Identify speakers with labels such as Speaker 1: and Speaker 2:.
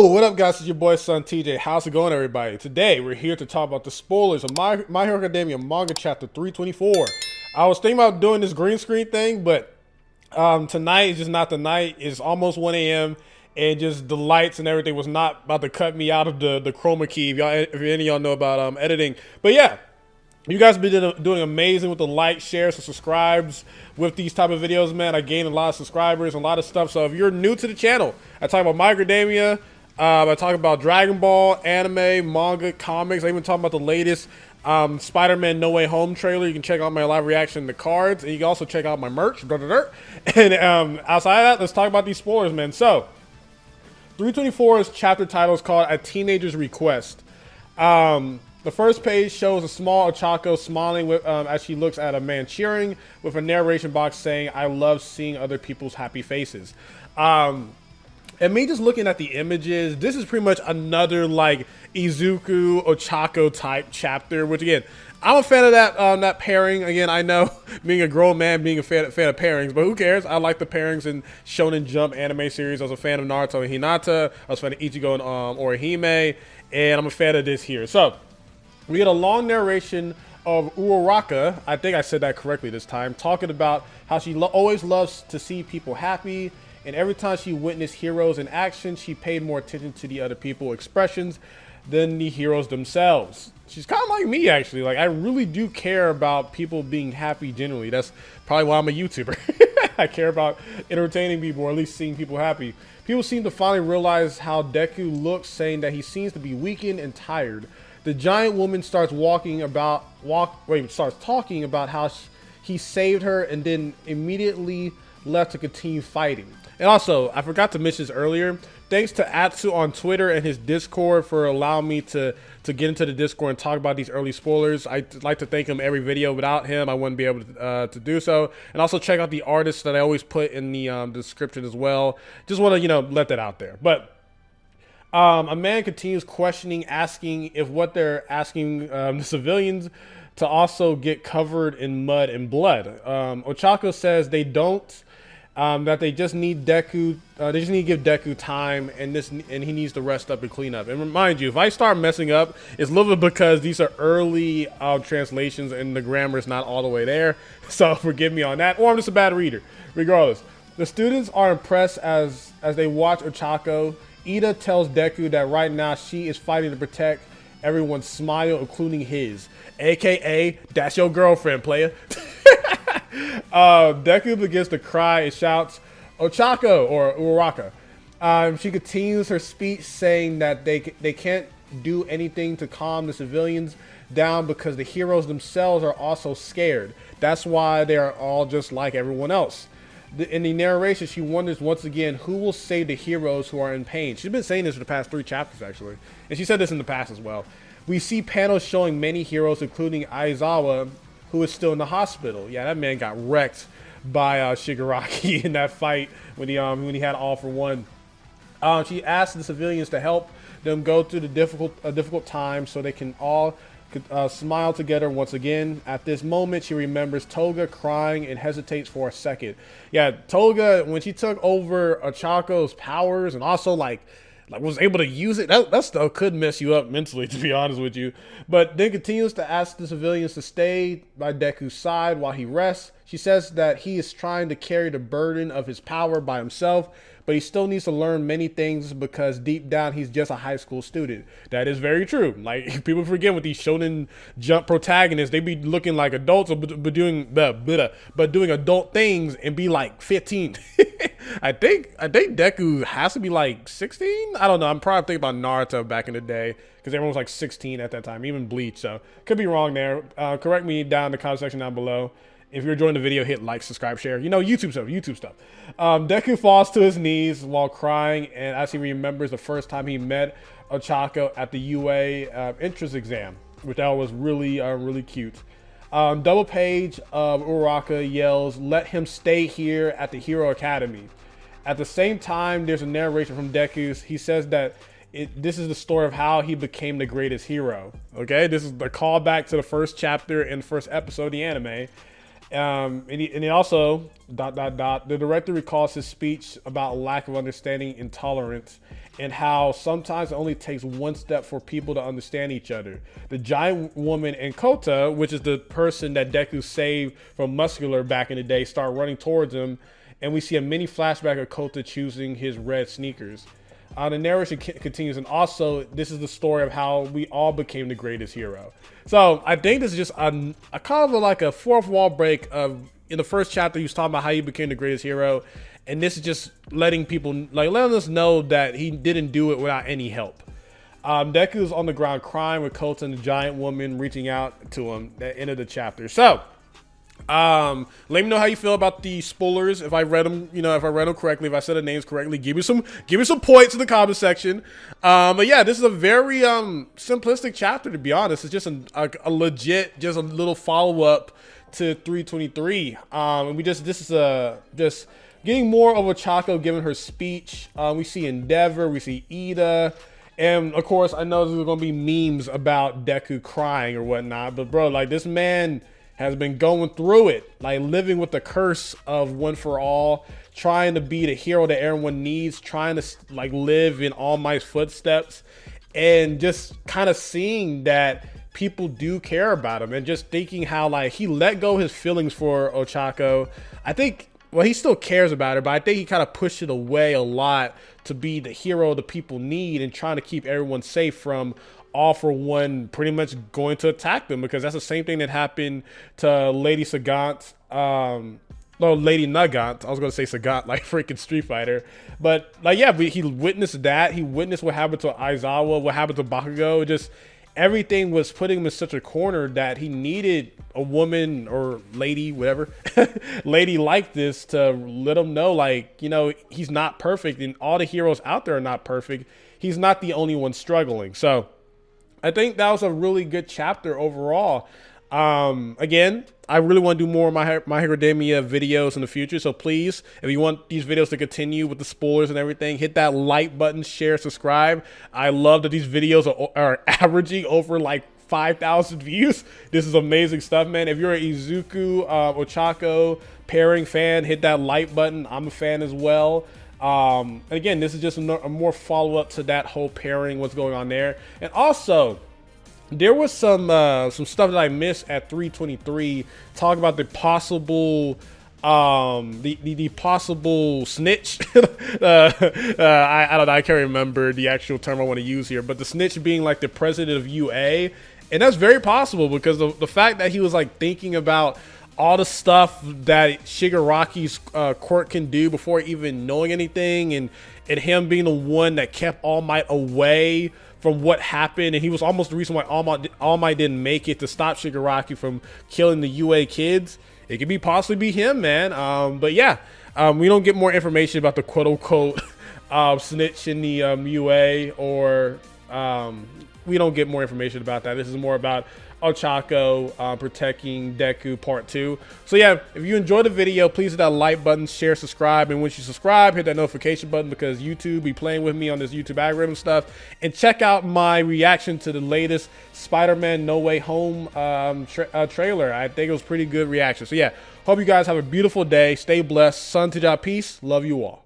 Speaker 1: What up, guys? It's your boy SonTj. How's it going, everybody? Today we're here to talk about the spoilers of My Hero Academia manga chapter 324. I was thinking about doing this green screen thing, but tonight is just not the night. It's almost 1 a.m. and just the lights and everything was not about to cut me out of the chroma key. If any of y'all know about editing, but yeah. You guys have been doing amazing with the likes, shares, and subscribes with these type of videos, man. I gained a lot of subscribers, a lot of stuff. So if you're new to the channel, I talk about My Hero Academia, I talk about Dragon Ball, anime, manga, comics. I even talk about the latest Spider-Man No Way Home trailer. You can check out my live reaction to cards, and you can also check out my merch. And outside of that, let's talk about these spoilers, man. So 324's chapter title is called A Teenager's Request. The first page shows a small Ochako smiling with, as she looks at a man cheering, with a narration box saying, "I love seeing other people's happy faces." And me just looking at the images, this is pretty much another like Izuku Ochako type chapter, which again, I'm a fan of that pairing. Again, I know being a grown man, being a fan of pairings, but who cares? I like the pairings in Shonen Jump anime series. I was a fan of Naruto and Hinata. I was a fan of Ichigo and Orihime, and I'm a fan of this here. So we get a long narration of Uraraka, I think I said that correctly this time, talking about how she always loves to see people happy, and every time she witnessed heroes in action, she paid more attention to the other people's expressions than the heroes themselves. She's kind of like me, actually. Like, I really do care about people being happy generally. That's probably why I'm a YouTuber. I care about entertaining people, or at least seeing people happy. People seem to finally realize how Deku looks, saying that he seems to be weakened and tired. The giant woman starts talking about how he saved her and then immediately left to continue fighting. And also, I forgot to mention this earlier. Thanks to Atsu on Twitter and his Discord for allowing me to get into the Discord and talk about these early spoilers. I'd like to thank him every video. Without him, I wouldn't be able to do so. And also check out the artists that I always put in the description as well. Just want to, let that out there. But a man continues questioning, asking if what they're asking the civilians to also get covered in mud and blood. Ochako says they don't, that they just need Deku, they just need to give Deku time, and he needs to rest up and clean up. And remind you, if I start messing up, it's a little bit because these are early translations and the grammar is not all the way there. So forgive me on that, or I'm just a bad reader. Regardless, the students are impressed as they watch Ochako. Ida tells Deku that right now she is fighting to protect everyone's smile, including his. AKA, that's your girlfriend, player. Deku begins to cry and shouts, "Ochako," or Uraraka. She continues her speech saying that they can't do anything to calm the civilians down because the heroes themselves are also scared. That's why they are all just like everyone else. In the narration, she wonders once again who will save the heroes who are in pain. She's been saying this for the past 3 chapters, actually. And she said this in the past as well. We see panels showing many heroes, including Aizawa, who is still in the hospital. Yeah, that man got wrecked by Shigaraki in that fight when he had All for One. She asked the civilians to help them go through the difficult time so they can all smile together once again. At this moment, she remembers Toga crying and hesitates for a second. Yeah, Toga, when she took over Ochako's powers and also like was able to use it, that stuff could mess you up mentally, to be honest with you. But then continues to ask the civilians to stay by Deku's side while he rests. She says that he is trying to carry the burden of his power by himself, but he still needs to learn many things because deep down he's just a high school student. That is very true. Like, people forget with these Shonen Jump protagonists, they be looking like adults, but doing adult things and be like 15. I think Deku has to be like 16. I don't know. I'm probably thinking about Naruto back in the day because everyone was like 16 at that time, even Bleach. So could be wrong there. Correct me down in the comment section down below. If you're enjoying the video, hit like, subscribe, share. YouTube stuff. Deku falls to his knees while crying, and as he remembers the first time he met Ochako at the UA entrance exam, which that was really cute. Double page of Uraraka yells, "Let him stay here at the Hero Academy." At the same time, there's a narration from Deku. He says that this is the story of how he became the greatest hero. Okay, this is the callback to the first chapter in the first episode of the anime. And he also, the director recalls his speech about lack of understanding, intolerance, and how sometimes it only takes one step for people to understand each other. The giant woman and Kota, which is the person that Deku saved from Muscular back in the day, start running towards him, and we see a mini flashback of Kota choosing his red sneakers. The narration continues, and also this is the story of how we all became the greatest hero. So I think this is just a kind of like a fourth wall break of, in the first chapter he was talking about how he became the greatest hero, and this is just letting people, like, letting us know that he didn't do it without any help. Deku's on the ground crying with Kota and the giant woman reaching out to him at the end of the chapter. So let me know how you feel about the spoilers. If I read them, you know, if I read them correctly, if I said the names correctly, give me some points in the comment section. But yeah, this is a very simplistic chapter, to be honest. It's just a legit, just a little follow up to 323. And this is just getting more of Ochako giving her speech. We see Endeavor, we see Ida, and of course I know there's gonna be memes about Deku crying or whatnot. But bro, like, this man has been going through it, like living with the curse of One for All, trying to be the hero that everyone needs, trying to like live in All Might's footsteps, and just kind of seeing that people do care about him, and just thinking how like he let go his feelings for Ochako. I think, well, he still cares about her, but I think he kind of pushed it away a lot to be the hero the people need, and trying to keep everyone safe from All for One pretty much going to attack them, because that's the same thing that happened to Lady Sagant, no, Lady Nagant. I was gonna say Sagant, like freaking Street Fighter, but like, yeah, but he witnessed that. He witnessed what happened to Aizawa, what happened to Bakugo. Just everything was putting him in such a corner that he needed a woman or lady, whatever, lady like this to let him know, like, you know, he's not perfect, and all the heroes out there are not perfect. He's not the only one struggling. So I think that was a really good chapter overall. Again, I really want to do more of My Hero Academia videos in the future. So please, if you want these videos to continue with the spoilers and everything, hit that like button, share, subscribe. I love that these videos are averaging over like 5,000 views. This is amazing stuff, man. If you're an Izuku, Ochako pairing fan, hit that like button. I'm a fan as well. And again, this is just a more follow-up to that whole pairing, what's going on there. And also, there was some stuff that I missed at 323, talking about the possible the possible snitch. I don't know, I can't remember the actual term I want to use here, but the snitch being like the president of UA. And that's very possible, because the fact that he was like thinking about all the stuff that Shigaraki's court can do before even knowing anything, and him being the one that kept All Might away from what happened, and he was almost the reason why All Might didn't make it to stop Shigaraki from killing the UA kids. It could be possibly be him, man. But yeah, we don't get more information about the quote-unquote snitch in the UA, or we don't get more information about that. This is more about Ochako protecting Deku Part 2. So yeah, if you enjoyed the video, please hit that like button, share, subscribe, and once you subscribe, hit that notification button, because YouTube be playing with me on this YouTube algorithm stuff. And check out my reaction to the latest Spider-Man No Way Home trailer. I think it was pretty good reaction. So yeah, hope you guys have a beautiful day. Stay blessed. SonTj, peace. Love you all.